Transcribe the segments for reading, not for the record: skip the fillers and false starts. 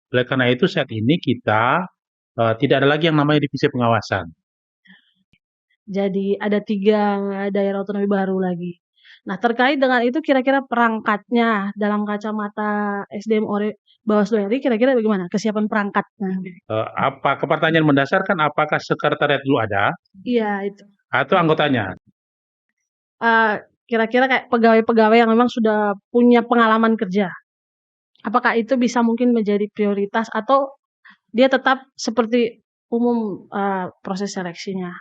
Oleh karena itu saat ini kita tidak ada lagi yang namanya divisi pengawasan. Jadi ada 3 daerah otonomi baru lagi. Nah, terkait dengan itu kira-kira perangkatnya dalam kacamata SDM Bawaslu RI kira-kira bagaimana kesiapan perangkatnya? Apa pertanyaan mendasar kan apakah sekretariat dulu ada Iya itu, atau anggotanya? eee, kira-kira kayak pegawai-pegawai yang memang sudah punya pengalaman kerja, apakah itu bisa mungkin menjadi prioritas atau dia tetap seperti umum, proses seleksinya?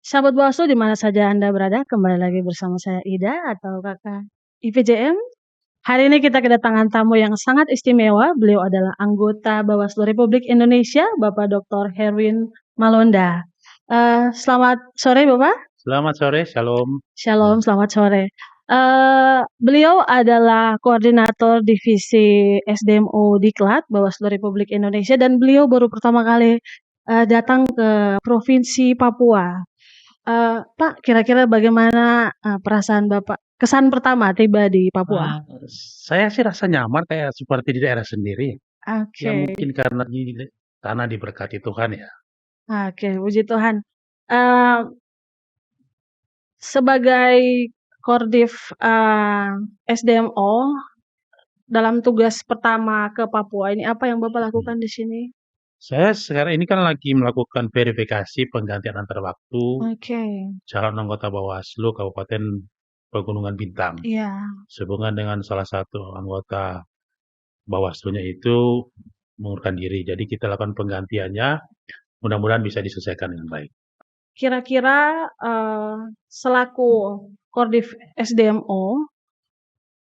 Sahabat Bawaslu di mana saja Anda berada, kembali lagi bersama saya Ida atau Kakak IPJM. Hari ini kita kedatangan tamu yang sangat istimewa. Beliau adalah anggota Bawaslu Republik Indonesia, Bapak Dr. Herwin Malonda. Selamat sore, Bapak. Selamat sore, shalom. Shalom, selamat sore. Beliau adalah koordinator divisi SDMO Diklat Bawaslu Republik Indonesia dan beliau baru pertama kali datang ke Provinsi Papua. Pak, kira-kira bagaimana perasaan Bapak kesan pertama tiba di Papua? Saya sih rasa nyaman kayak seperti di daerah sendiri. Ya Oke, mungkin karena diberkati Tuhan ya. oke, puji Tuhan. Eee, Sebagai Kordiv, SDMO, dalam tugas pertama ke Papua ini apa yang Bapak Hmm. lakukan di sini? Saya sekarang ini kan lagi melakukan verifikasi penggantian antar waktu Oke, calon anggota Bawaslu Kabupaten Pegunungan Bintang. iya. Sehubungan dengan salah satu anggota Bawaslunya itu mengundurkan diri. Jadi kita lakukan penggantiannya, mudah-mudahan bisa diselesaikan dengan baik. Kira-kira, selaku Kordiv SDMO,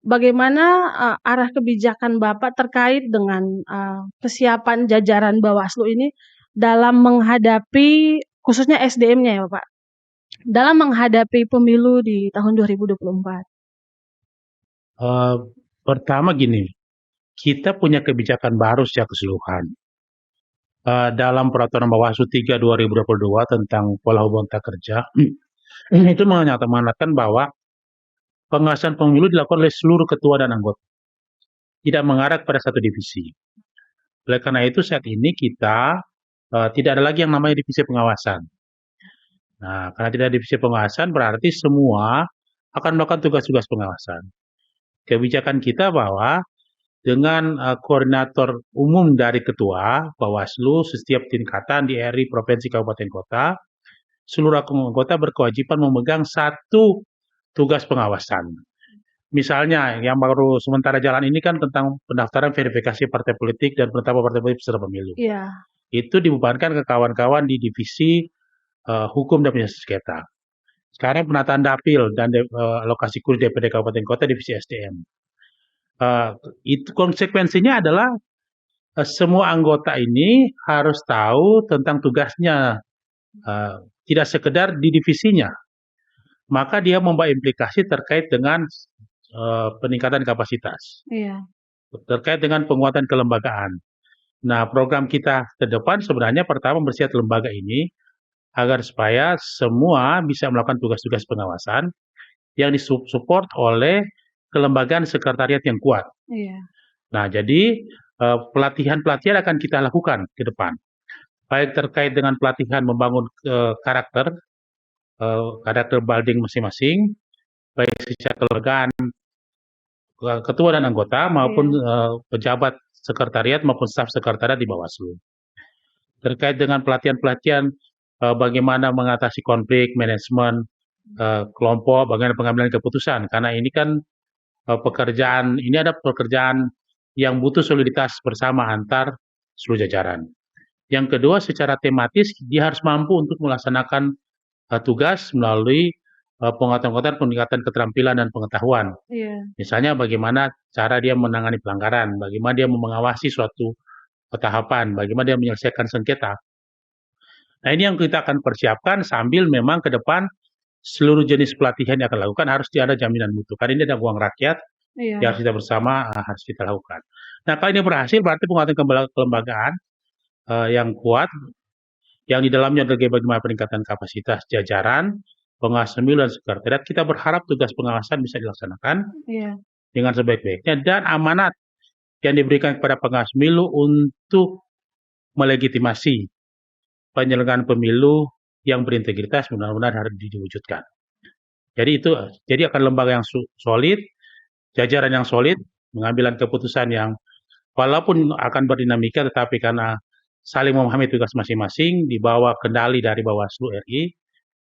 bagaimana, arah kebijakan Bapak terkait dengan, kesiapan jajaran Bawaslu ini dalam menghadapi khususnya SDM-nya ya, Pak, dalam menghadapi pemilu di tahun 2024? Eh, Pertama gini, kita punya kebijakan baru secara keseluruhan. Dalam peraturan Bawaslu 3 2022 tentang pola hubungan tak kerja, itu menyatakan bahwa pengawasan pemilu dilakukan oleh seluruh ketua dan anggota, tidak mengarah kepada satu divisi. Oleh karena itu saat ini kita tidak ada lagi yang namanya divisi pengawasan. Nah, karena tidak ada divisi pengawasan berarti semua akan melakukan tugas-tugas pengawasan. Kebijakan kita bahwa dengan koordinator umum dari ketua Bawaslu setiap tingkatan di RI, provinsi, kabupaten, kota, seluruh anggota berkewajiban memegang satu tugas pengawasan. Misalnya yang baru sementara jalan ini kan tentang pendaftaran verifikasi partai politik dan penetapan partai politik peserta pemilu. Iya, Itu dibebankan ke kawan-kawan di divisi hukum dan penyelesaian sengketa. Sekarang penataan dapil dan alokasi kursi DPD Kabupaten Kota divisi SDM. Eh, itu konsekuensinya adalah semua anggota ini harus tahu tentang tugasnya, eh, tidak sekedar di divisinya. Maka dia membawa implikasi terkait dengan peningkatan kapasitas, iya, terkait dengan penguatan kelembagaan. Nah, program kita ke depan sebenarnya pertama membersihkan lembaga ini agar supaya semua bisa melakukan tugas-tugas pengawasan yang disupport oleh kelembagaan sekretariat yang kuat. iya, Nah, jadi pelatihan-pelatihan akan kita lakukan ke depan, baik terkait dengan pelatihan membangun karakter building masing-masing, baik secara kelembagaan ketua dan anggota maupun iya, pejabat sekretariat maupun staf sekretariat di Bawaslu. Terkait dengan pelatihan-pelatihan bagaimana mengatasi konflik, manajemen kelompok, bagaimana pengambilan keputusan. Karena ini kan ini ada pekerjaan yang butuh soliditas bersama antar seluruh jajaran. Yang kedua, secara tematis dia harus mampu untuk melaksanakan tugas melalui penguatan-penguatan peningkatan keterampilan dan pengetahuan. iya. Misalnya bagaimana cara dia menangani pelanggaran, bagaimana dia mengawasi suatu tahapan, bagaimana dia menyelesaikan sengketa. Nah, ini yang kita akan persiapkan sambil memang ke depan seluruh jenis pelatihan yang akan lakukan harus ada jaminan mutu. Karena ini ada uang rakyat yang Iya. harus kita bersama harus kita lakukan. Nah, kalau ini berhasil berarti penguatan kelembagaan yang kuat yang di dalamnya adalah bagaimana peningkatan kapasitas jajaran, pengawas pemilu dan sekretariat. Kita berharap tugas pengawasan bisa dilaksanakan Iya. dengan sebaik-baiknya dan amanat yang diberikan kepada pengawas pemilu untuk melegitimasi penyelenggaraan pemilu yang berintegritas benar-benar harus diwujudkan. Jadi akan lembaga yang solid, jajaran yang solid, mengambil keputusan yang walaupun akan berdinamika, tetapi karena saling memahami tugas masing-masing, di bawah kendali dari Bawaslu RI,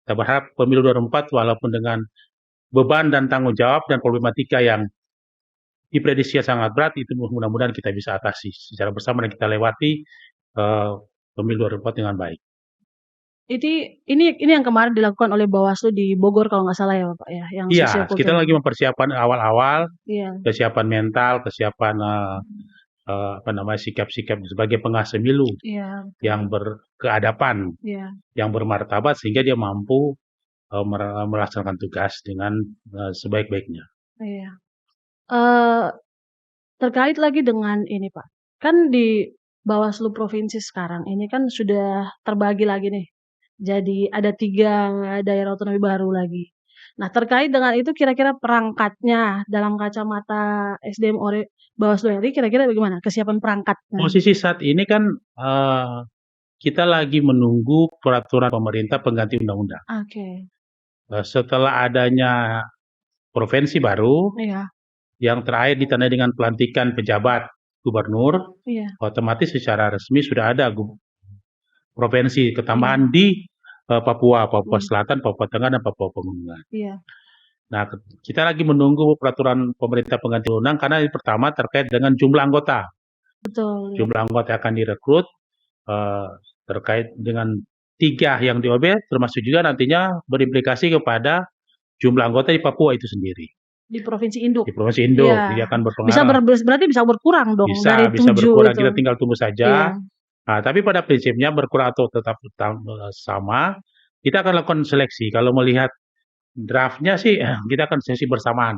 kita berharap pemilu 2024 walaupun dengan beban dan tanggung jawab dan problematika yang diprediksi sangat berat, itu mudah-mudahan kita bisa atasi secara bersama dan kita lewati pemilu 2024 dengan baik. Ini yang kemarin dilakukan oleh Bawaslu di Bogor kalau nggak salah ya Pak ya, yang Iya, sosial kita kultur. lagi mempersiapkan awal-awal, Iya. kesiapan mental, kesiapan sikap-sikap sebagai pengawas pemilu Iya. yang berkeadapan, Iya. yang bermartabat sehingga dia mampu melaksanakan tugas dengan sebaik-baiknya. Iya. Terkait lagi dengan ini Pak, kan di Bawaslu provinsi sekarang ini kan sudah terbagi lagi nih, jadi ada 3 daerah otonomi baru lagi. Nah terkait dengan itu kira-kira perangkatnya dalam kacamata SDM Bawaslu RI kira-kira bagaimana kesiapan perangkatnya? Posisi saat ini kan kita lagi menunggu peraturan pemerintah pengganti undang-undang. Oke. Setelah adanya provinsi baru, Iya. yang terakhir ditandai dengan pelantikan pejabat gubernur, Iya. otomatis secara resmi sudah ada provinsi ketambahan Iya. di Papua Iya. Selatan, Papua Tengah, dan Papua Pegunungan. Iya. Nah, kita lagi menunggu peraturan pemerintah pengganti undang karena yang pertama terkait dengan jumlah anggota. Betul. Jumlah anggota yang akan direkrut terkait dengan 3 yang di OB, termasuk juga nantinya berimplikasi kepada jumlah anggota di Papua itu sendiri. Di Provinsi Induk. Di Provinsi Induk, Iya. dia akan Bisa berpengaruh. berarti bisa berkurang dong dari Bisa 7 berkurang, itu. kita tinggal tunggu saja. Iya. Nah, tapi pada prinsipnya berkurang atau tetap sama, kita akan lakukan seleksi. Kalau melihat draftnya sih, kita akan seleksi bersamaan,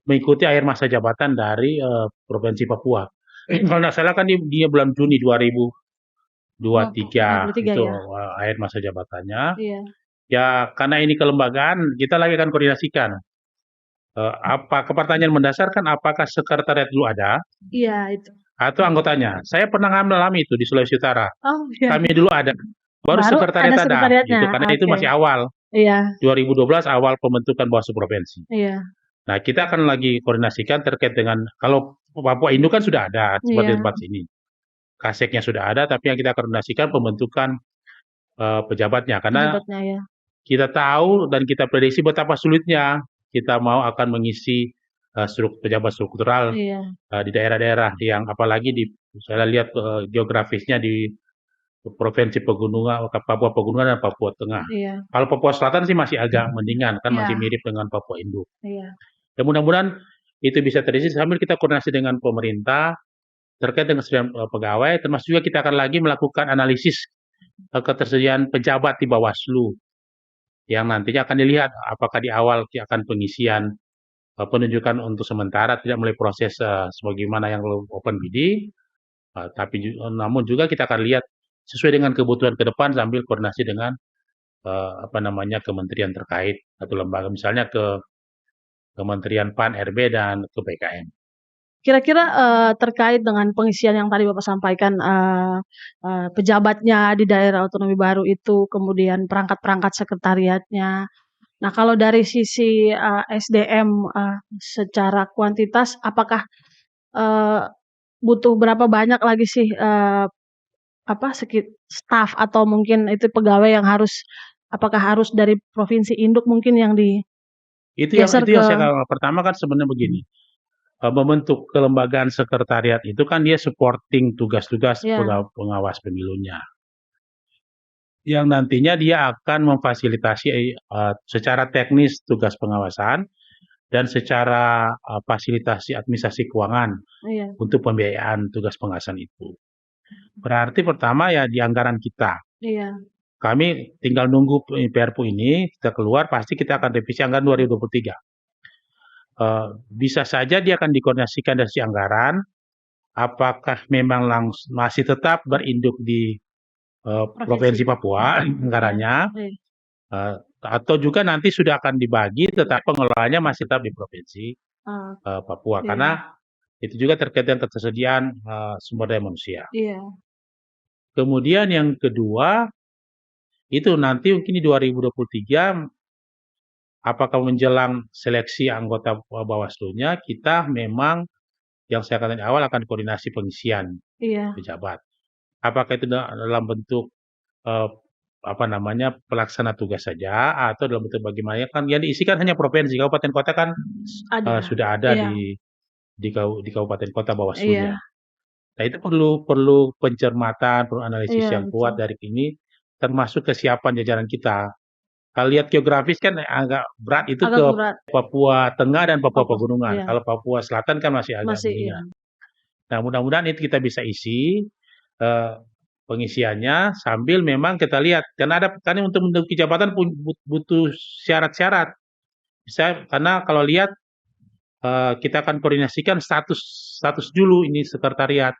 mengikuti akhir masa jabatan dari Provinsi Papua. Kalau nggak salah kan dia bulan Juni 2023 itu ya. akhir masa jabatannya. Iya. Ya, karena ini kelembagaan, kita lagi akan koordinasikan. Pertanyaan mendasar kan apakah sekretariat dulu ada Iya itu. atau anggotanya? Saya pernah mengalami itu di Sulawesi Utara. Oh iya. Kami dulu ada, baru sekretariat ada, sekretariatnya. gitu. Karena itu masih awal. Iya. 2012 awal pembentukan Bawaslu provinsi. Iya. Nah, kita akan lagi koordinasikan terkait dengan kalau Papua Induk kan sudah ada seperti tempat sini. Kaseknya sudah ada, tapi yang kita koordinasikan pembentukan pejabatnya karena Ya. kita tahu dan kita prediksi betapa sulitnya kita mau akan mengisi pejabat struktural di daerah-daerah yang apalagi saya lihat geografisnya di provinsi pegunungan, Papua Pegunungan dan Papua Tengah. Iya. Kalau Papua Selatan sih masih agak mendingan, kan masih mirip dengan Papua Induk. Iya. Dan mudah-mudahan itu bisa terisi sambil kita koordinasi dengan pemerintah terkait dengan kesediaan pegawai, termasuk juga kita akan lagi melakukan analisis ketersediaan pejabat di Bawaslu yang nantinya akan dilihat apakah di awal akan pengisian penunjukan untuk sementara tidak mulai proses sebagaimana yang open bidding, tapi namun juga kita akan lihat sesuai dengan kebutuhan ke depan sambil koordinasi dengan kementerian terkait atau lembaga, misalnya ke Kementerian PAN, RB, dan ke BKN. Kira-kira terkait dengan pengisian yang tadi Bapak sampaikan, pejabatnya di daerah otonomi baru itu, kemudian perangkat-perangkat sekretariatnya. Nah kalau dari sisi SDM secara kuantitas, apakah butuh berapa banyak lagi sih staf atau mungkin itu pegawai yang apakah harus dari Provinsi Induk mungkin yang itu yang saya pertama kan sebenarnya begini, membentuk kelembagaan sekretariat itu kan dia supporting tugas-tugas pengawas pemilunya, yang nantinya dia akan memfasilitasi secara teknis tugas pengawasan dan secara fasilitasi administrasi keuangan untuk pembiayaan tugas pengawasan itu. Berarti pertama ya di anggaran kita. Iya. Kami tinggal nunggu Perpu ini kita keluar, pasti kita akan revisi anggaran 2023. Bisa saja dia akan dikoordinasikan dari si anggaran, apakah memang masih tetap berinduk di Provinsi Papua anggarannya, atau juga nanti sudah akan dibagi, tetapi pengelolaannya masih tetap di provinsi Papua, karena itu juga terkait dengan ketersediaan sumber daya manusia. Kemudian yang kedua, itu nanti mungkin di 2023, apakah menjelang seleksi anggota Bawaslu-nya, kita memang yang saya katakan di awal akan koordinasi pengisian pejabat. Apakah itu dalam bentuk pelaksana tugas saja, atau dalam bentuk bagaimana, kan yang diisikan hanya provinsi, kabupaten kota kan sudah ada di kabupaten kota Bawaslu-nya. Nah, itu perlu pencermatan, perlu analisis yang kuat dari ini, termasuk kesiapan jajaran kita. Kalau lihat geografis kan agak berat itu ke Papua Tengah dan Papua Pegunungan. Kalau Papua Selatan kan masih agak ringan. Nah, mudah-mudahan itu kita bisa isi pengisiannya sambil memang kita lihat, karena untuk menduduki jabatan butuh syarat-syarat. Karena kalau lihat kita akan koordinasikan status dulu ini sekretariat.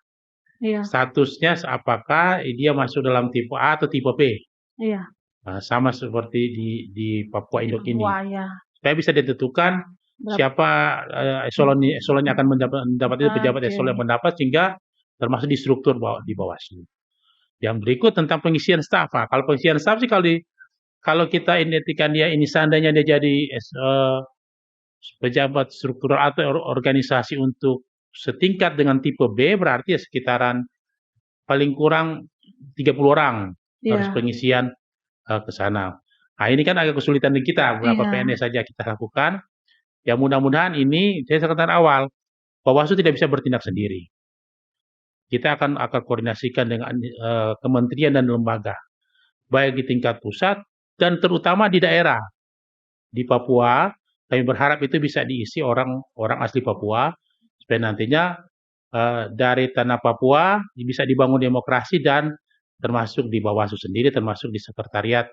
Statusnya apakah dia masuk dalam tipe A atau tipe B. Sama seperti di Papua Induk ini. Supaya bisa ditentukan siapa eselonnya akan mendapat itu, pejabat eselon yang mendapat, sehingga termasuk di struktur di Bawaslu. Yang berikut tentang pengisian staf. Kalau pengisian staf sih kalau kita identikan dia ini seandainya dia jadi pejabat struktural atau organisasi untuk setingkat dengan tipe B, berarti ya sekitaran paling kurang 30 orang harus pengisian ke sana. Nah, ini kan agak kesulitan di kita, beberapa PNS saja kita lakukan. Ya mudah-mudahan ini, saya katakan awal, Bawaslu tidak bisa bertindak sendiri. Kita akan koordinasikan dengan kementerian dan lembaga, baik di tingkat pusat dan terutama di daerah. Di Papua, kami berharap itu bisa diisi orang asli Papua, supaya nantinya dari tanah Papua bisa dibangun demokrasi, dan termasuk di Bawaslu sendiri, termasuk di sekretariat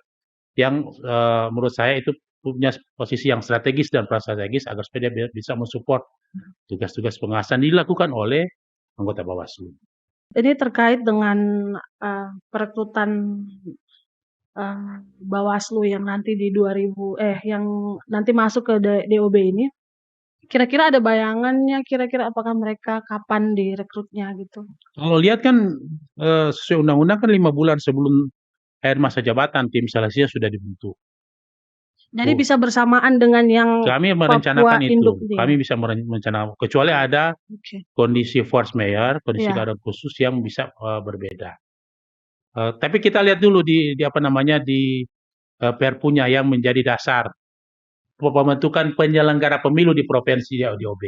yang menurut saya itu punya posisi yang strategis dan prastrategis agar supaya dia bisa mensupport tugas-tugas pengawasan dilakukan oleh anggota Bawaslu. Ini terkait dengan perekrutan Bawaslu yang nanti yang nanti masuk ke DOB ini. Kira-kira ada bayangannya, kira-kira apakah mereka kapan direkrutnya gitu? Kalau lihat kan sesuai undang-undang kan 5 bulan sebelum akhir masa jabatan tim seleksinya sudah dibentuk. Jadi bisa bersamaan dengan yang kami merencanakan Papua itu. Induk Kami bisa merencanakan, kecuali ada kondisi force majeure, kondisi keadaan khusus yang bisa berbeda. Tapi kita lihat dulu di Perpunya yang menjadi dasar pembentukan penyelenggara pemilu di provinsi DOB.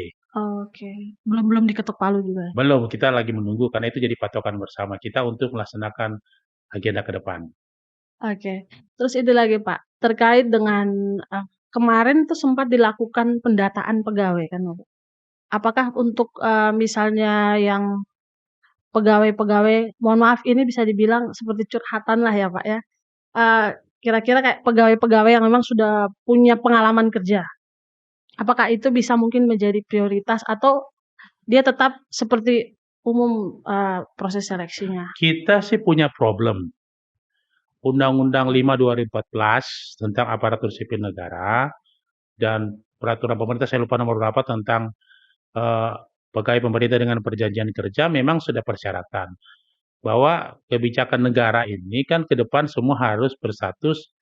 Belum diketuk palu juga. Belum, kita lagi menunggu, karena itu jadi patokan bersama kita untuk melaksanakan agenda ke depan. Terus itu lagi Pak, terkait dengan kemarin tuh sempat dilakukan pendataan pegawai kan Pak. Apakah untuk misalnya yang pegawai-pegawai, mohon maaf ini bisa dibilang seperti curhatan lah ya Pak ya. Kira-kira kayak pegawai-pegawai yang memang sudah punya pengalaman kerja. Apakah itu bisa mungkin menjadi prioritas atau dia tetap seperti umum proses seleksinya? Kita sih punya problem. Undang-Undang 5 2014 tentang aparatur sipil negara dan peraturan pemerintah, saya lupa nomor berapa, tentang pegawai pemerintah dengan perjanjian kerja memang sudah persyaratan bahwa kebijakan negara ini kan ke depan semua harus berstatus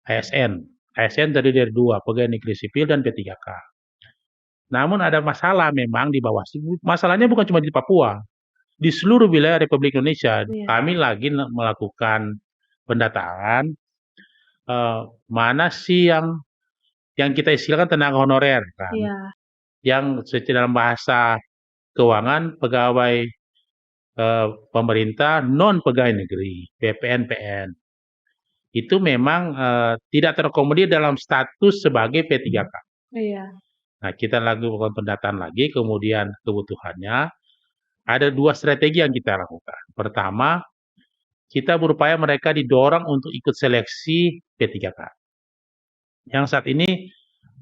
ASN. ASN terdiri dari 2, pegawai negeri sipil dan P3K. Namun ada masalah memang di Bawaslu. Masalahnya bukan cuma di Papua, di seluruh wilayah Republik Indonesia. Kami lagi melakukan pendataan mana sih yang kita istilahkan tenaga honorer kan. Yang secara dalam bahasa keuangan pegawai pemerintah non pegawai negeri, PPN-PN. Itu memang tidak terakomodir dalam status sebagai P3K. Nah, kita lakukan pendataan lagi, kemudian kebutuhannya. Ada 2 strategi yang kita lakukan. Pertama, kita berupaya mereka didorong untuk ikut seleksi P3K. Yang saat ini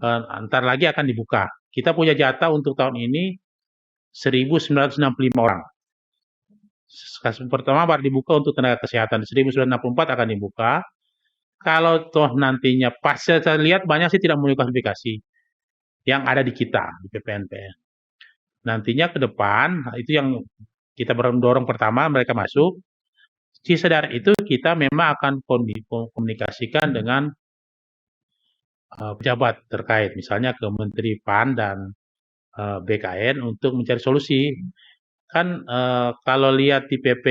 antar lagi akan dibuka. Kita punya jatah untuk tahun ini 1.965 orang. Kasus pertama baru dibuka untuk tenaga kesehatan, 1964 akan dibuka. Kalau toh nantinya pas saya lihat banyak sih tidak memenuhi klasifikasi yang ada di kita, di PPNPN. Nantinya ke depan, itu yang kita dorong pertama mereka masuk. Sisa dari itu kita memang akan komunikasikan dengan pejabat terkait, misalnya ke Menteri PAN dan BKN untuk mencari solusi. Kan kalau lihat di PP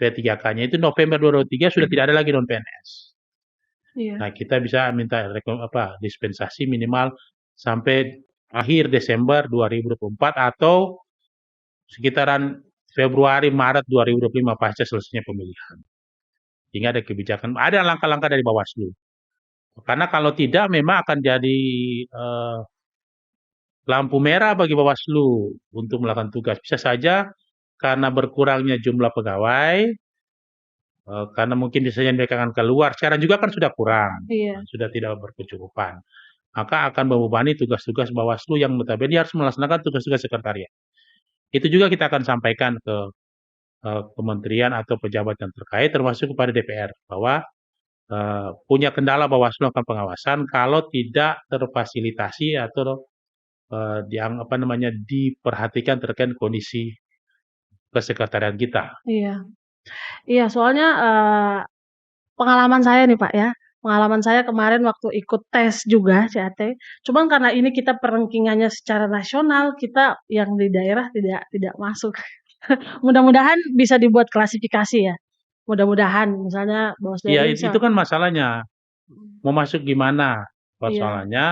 P3K-nya itu November 2023 sudah tidak ada lagi non PNS. Iya. Nah, kita bisa minta dispensasi minimal sampai akhir Desember 2024 atau sekitaran Februari Maret 2025 pasca selesainya pemilihan. Sehingga ada kebijakan, ada langkah-langkah dari Bawaslu. Karena kalau tidak memang akan jadi lampu merah bagi Bawaslu untuk melakukan tugas. Bisa saja karena berkurangnya jumlah pegawai, karena mungkin biasanya mereka akan keluar. Sekarang juga kan sudah kurang, Iya. sudah tidak berkecukupan. Maka akan membebani tugas-tugas Bawaslu yang notabene harus melaksanakan tugas-tugas sekretariat. Itu juga kita akan sampaikan ke kementerian atau pejabat yang terkait, termasuk kepada DPR, bahwa punya kendala Bawaslu akan pengawasan kalau tidak terfasilitasi atau diperhatikan terkait kondisi kesekretarian kita. Iya. Iya, soalnya pengalaman saya nih Pak ya, pengalaman saya kemarin waktu ikut tes juga CAT, cuman karena ini kita ranking-annya secara nasional, kita yang di daerah tidak masuk. Mudah-mudahan bisa dibuat klasifikasi ya. Mudah-mudahan misalnya Bawaslu Iya, RI bisa. itu kan masalahnya. Mau masuk gimana? Iya. Persoalannya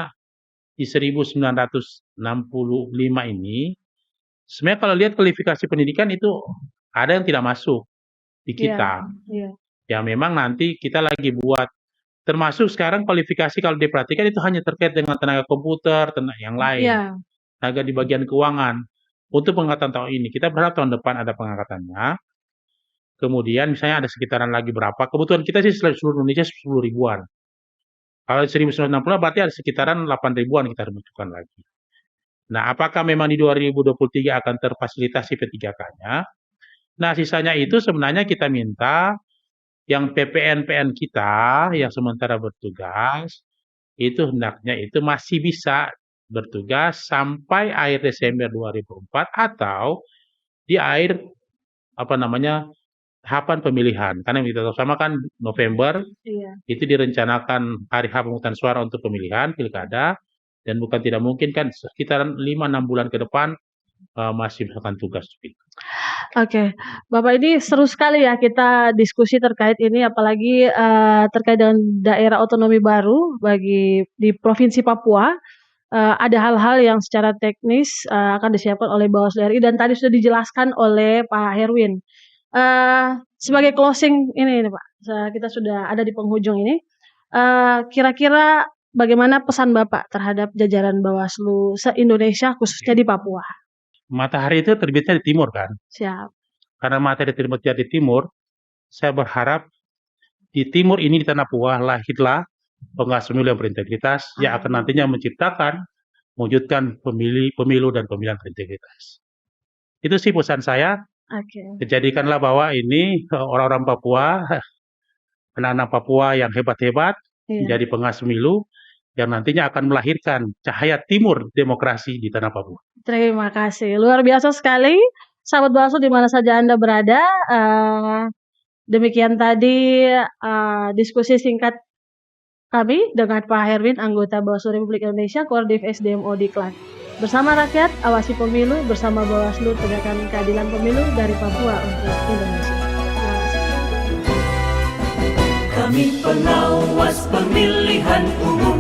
di 1965 ini, sebenarnya kalau lihat kualifikasi pendidikan itu ada yang tidak masuk di Iya. kita. Iya. Ya memang nanti kita lagi buat, termasuk sekarang kualifikasi kalau diperhatikan itu hanya terkait dengan tenaga komputer, tenaga yang lain, Iya. tenaga di bagian keuangan. Untuk pengangkatan tahun ini, kita berharap tahun depan ada pengangkatannya. Kemudian misalnya ada sekitaran lagi berapa, kebutuhan kita sih seluruh Indonesia 10 ribuan. Kalau 1960 berarti ada sekitaran 8 ribuan kita butuhkan lagi. Nah, apakah memang di 2023 akan terfasilitasi P3K-nya? Nah, sisanya itu sebenarnya kita minta yang PPNPN kita yang sementara bertugas itu hendaknya itu masih bisa bertugas sampai akhir Desember 2004 atau di akhir tahapan pemilihan. Karena kita tahu sama kan November Iya. itu direncanakan hari H pemungutan suara untuk pemilihan pilkada, dan bukan tidak mungkin kan sekitaran 5-6 bulan ke depan masih melakukan tugas. Oke, Bapak ini seru sekali ya kita diskusi terkait ini, apalagi terkait dengan daerah otonomi baru bagi di Provinsi Papua. Ada hal-hal yang secara teknis akan disiapkan oleh Bawaslu RI dan tadi sudah dijelaskan oleh Pak Herwin. Sebagai closing ini Pak, kita sudah ada di penghujung ini. Kira-kira bagaimana pesan Bapak terhadap jajaran Bawaslu se-Indonesia khususnya di Papua? Matahari itu terbitnya di timur kan? Siap. Karena matahari terbitnya di timur, saya berharap di timur ini di tanah Papua lahirlah pengawas pemilu yang berintegritas yang akan nantinya menciptakan, mewujudkan pemilu dan pemilihan berintegritas. Itu sih pesan saya. Oke. Jadikanlah bahwa ini orang-orang Papua, anak-anak Papua yang hebat-hebat, Iya. menjadi pengawas pemilu yang nantinya akan melahirkan cahaya timur demokrasi di tanah Papua. Terima kasih, luar biasa sekali, sahabat Bawaslu di mana saja Anda berada. Demikian tadi diskusi singkat kami dengan Pak Herwin, anggota Bawaslu Republik Indonesia, Koordif SDMO Diklat. Bersama rakyat, awasi pemilu, bersama Bawaslu, tegakkan keadilan pemilu dari Papua untuk Indonesia. Terima kasih. Kami pengawas pemilihan umum